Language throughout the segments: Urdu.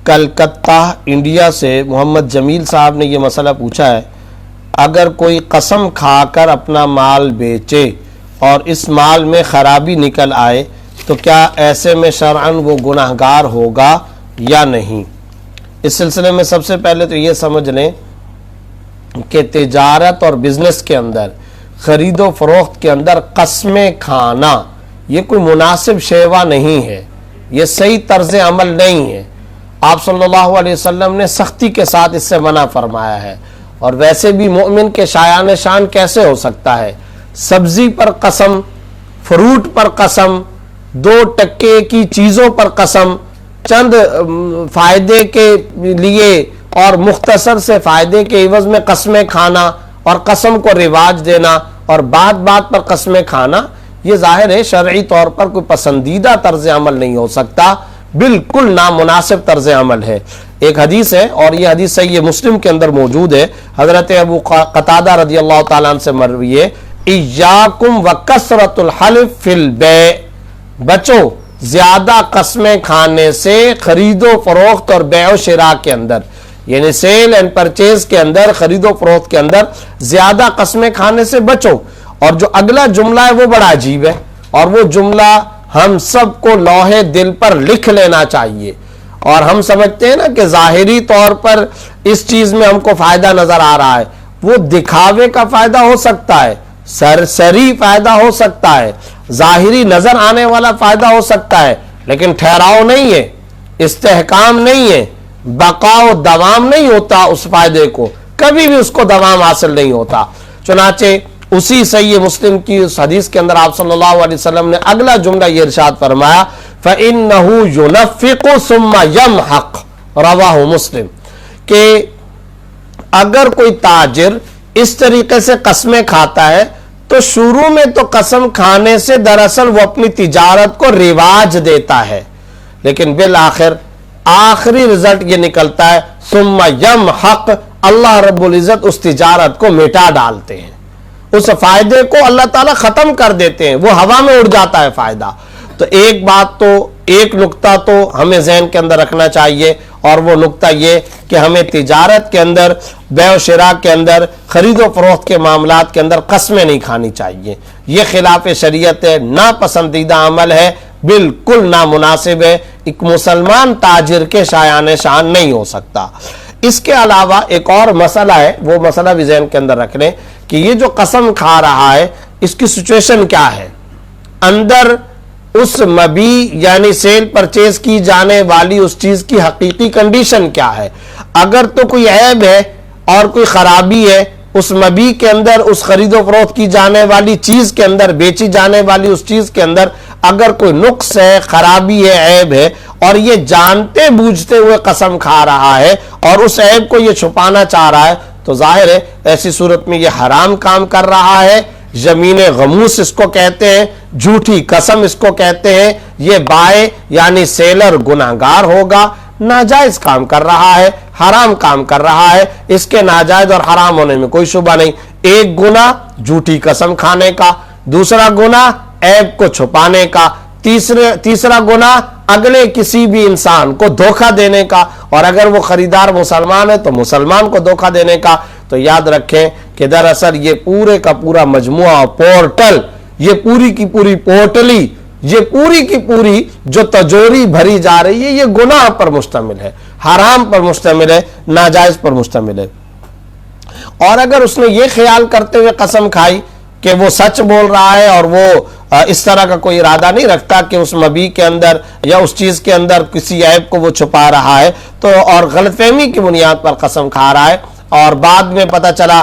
کلکتہ انڈیا سے محمد جمیل صاحب نے یہ مسئلہ پوچھا ہے، اگر کوئی قسم کھا کر اپنا مال بیچے اور اس مال میں خرابی نکل آئے تو کیا ایسے میں شرعاً وہ گناہگار ہوگا یا نہیں؟ اس سلسلے میں سب سے پہلے تو یہ سمجھ لیں کہ تجارت اور بزنس کے اندر، خرید و فروخت کے اندر قسمیں کھانا یہ کوئی مناسب شیوا نہیں ہے، یہ صحیح طرز عمل نہیں ہے۔ آپ صلی اللہ علیہ وسلم نے سختی کے ساتھ اس سے منع فرمایا ہے، اور ویسے بھی مومن کے شایان شان کیسے ہو سکتا ہے؟ سبزی پر قسم، فروٹ پر قسم، 2 ٹکے کی چیزوں پر قسم، چند فائدے کے لیے اور مختصر سے فائدے کے عوض میں قسمیں کھانا اور قسم کو رواج دینا اور بات بات پر قسمیں کھانا، یہ ظاہر ہے شرعی طور پر کوئی پسندیدہ طرز عمل نہیں ہو سکتا، بالکل نامناسب طرز عمل ہے۔ ایک حدیث ہے اور یہ حدیث صحیح مسلم کے اندر موجود ہے، حضرت ابو قتادہ رضی اللہ تعالیٰ عنہ سے مروی ہے، ایاکم وکثرۃ الحلف فی البیع، بچو زیادہ قسمیں کھانے سے خرید و فروخت اور بیع و شراء کے اندر، یعنی سیل اینڈ پرچیز کے اندر، خرید و فروخت کے اندر زیادہ قسمیں کھانے سے بچو۔ اور جو اگلا جملہ ہے وہ بڑا عجیب ہے، اور وہ جملہ ہم سب کو لوحے دل پر لکھ لینا چاہیے۔ اور ہم سمجھتے ہیں نا کہ ظاہری طور پر اس چیز میں ہم کو فائدہ نظر آ رہا ہے، وہ دکھاوے کا فائدہ ہو سکتا ہے، سرسری فائدہ ہو سکتا ہے، ظاہری نظر آنے والا فائدہ ہو سکتا ہے، لیکن ٹھہراؤ نہیں ہے، استحکام نہیں ہے، بقا و دوام نہیں ہوتا اس فائدے کو، کبھی بھی اس کو دوام حاصل نہیں ہوتا۔ چنانچہ اسی صحیح مسلم کی اس حدیث کے اندر آپ صلی اللہ علیہ وسلم نے اگلا جملہ یہ ارشاد فرمایا، فَإِنَّهُ يُنَفِّقُ ثُمَّ يَمْحَقُ، رواہ مسلم، کہ اگر کوئی تاجر اس طریقے سے قسمیں کھاتا ہے تو شروع میں تو قسم کھانے سے دراصل وہ اپنی تجارت کو رواج دیتا ہے، لیکن بالآخر آخری رزلٹ یہ نکلتا ہے ثم یمحق، اللہ رب العزت اس تجارت کو مٹا ڈالتے ہیں، اس فائدے کو اللہ تعالیٰ ختم کر دیتے ہیں، وہ ہوا میں اڑ جاتا ہے فائدہ۔ تو ایک بات تو، ایک نقطہ تو ہمیں ذہن کے اندر رکھنا چاہیے، اور وہ نقطہ یہ کہ ہمیں تجارت کے اندر، بیع و شراء کے اندر، خرید و فروخت کے معاملات کے اندر قسمیں نہیں کھانی چاہیے، یہ خلاف شریعت ہے، ناپسندیدہ عمل ہے، بالکل نامناسب ہے، ایک مسلمان تاجر کے شایان شان نہیں ہو سکتا۔ اس کے علاوہ ایک اور مسئلہ ہے، وہ مسئلہ بھی ذہن کے اندر رکھ لیں کہ یہ جو قسم کھا رہا ہے اس کی سچویشن کیا ہے، اندر اس مبیع یعنی سیل پرچیز کی جانے والی اس چیز کی حقیقی کنڈیشن کیا ہے۔ اگر تو کوئی عیب ہے اور کوئی خرابی ہے اس مبیع کے اندر، اس خرید و فروخت کی جانے والی چیز کے اندر، بیچی جانے والی اس چیز کے اندر اگر کوئی نقص ہے، خرابی ہے، عیب ہے، اور یہ جانتے بوجھتے ہوئے قسم کھا رہا ہے اور اس عیب کو یہ چھپانا چاہ رہا ہے، تو ظاہر ہے ایسی صورت میں یہ حرام کام کر رہا ہے، یمین غموس اس کو کہتے ہیں، جھوٹی قسم اس کو کہتے ہیں، یہ بائع یعنی سیلر گناہگار ہوگا، ناجائز کام کر رہا ہے، حرام کام کر رہا ہے، اس کے ناجائز اور حرام ہونے میں کوئی شبہ نہیں۔ ایک گناہ جھوٹی قسم کھانے کا، دوسرا گناہ عیب کو چھپانے کا، تیسرا گناہ اگلے کسی بھی انسان کو دھوکہ دینے کا، اور اگر وہ خریدار مسلمان ہے تو مسلمان کو دھوکہ دینے کا۔ تو یاد رکھیں کہ دراصل یہ پورے کا پورا مجموعہ، پورٹل، یہ پوری کی پوری پورٹلی، یہ پوری کی پوری جو تجوری بھری جا رہی ہے، یہ گناہ پر مشتمل ہے، حرام پر مشتمل ہے، ناجائز پر مشتمل ہے۔ اور اگر اس نے یہ خیال کرتے ہوئے قسم کھائی کہ وہ سچ بول رہا ہے اور وہ اس طرح کا کوئی ارادہ نہیں رکھتا کہ اس مبیع کے اندر یا اس چیز کے اندر کسی عیب کو وہ چھپا رہا ہے، تو اور غلط فہمی کی بنیاد پر قسم کھا رہا ہے اور بعد میں پتہ چلا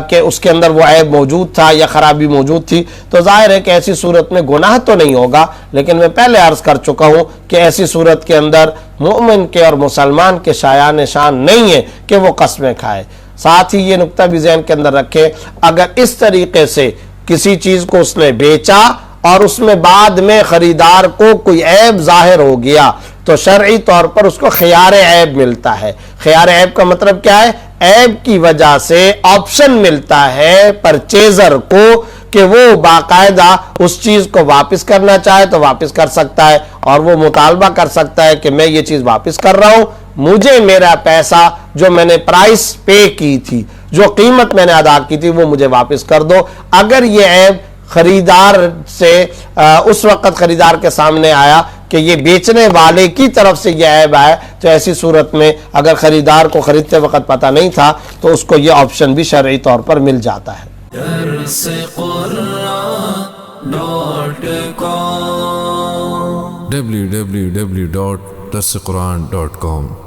کہ اس کے اندر وہ عیب موجود تھا یا خرابی موجود تھی، تو ظاہر ہے کہ ایسی صورت میں گناہ تو نہیں ہوگا، لیکن میں پہلے عرض کر چکا ہوں کہ ایسی صورت کے اندر مومن کے اور مسلمان کے شایان شان نہیں ہے کہ وہ قسمیں کھائے۔ ساتھ ہی یہ نقطہ بھی ذہن کے اندر رکھے، اگر اس طریقے سے کسی چیز کو اس نے بیچا اور اس میں بعد میں خریدار کو کوئی عیب ظاہر ہو گیا تو شرعی طور پر اس کو خیار عیب ملتا ہے۔ خیار عیب کا مطلب کیا ہے؟ عیب کی وجہ سے آپشن ملتا ہے پرچیزر کو کہ وہ باقاعدہ اس چیز کو واپس کرنا چاہے تو واپس کر سکتا ہے، اور وہ مطالبہ کر سکتا ہے کہ میں یہ چیز واپس کر رہا ہوں، مجھے میرا پیسہ جو میں نے پرائس پے کی تھی، جو قیمت میں نے ادا کی تھی، وہ مجھے واپس کر دو۔ اگر یہ عیب خریدار سے اس وقت خریدار کے سامنے آیا کہ یہ بیچنے والے کی طرف سے یہ عیب آیا، تو ایسی صورت میں اگر خریدار کو خریدتے وقت پتہ نہیں تھا تو اس کو یہ آپشن بھی شرعی طور پر مل جاتا ہے۔ www.darsequran.com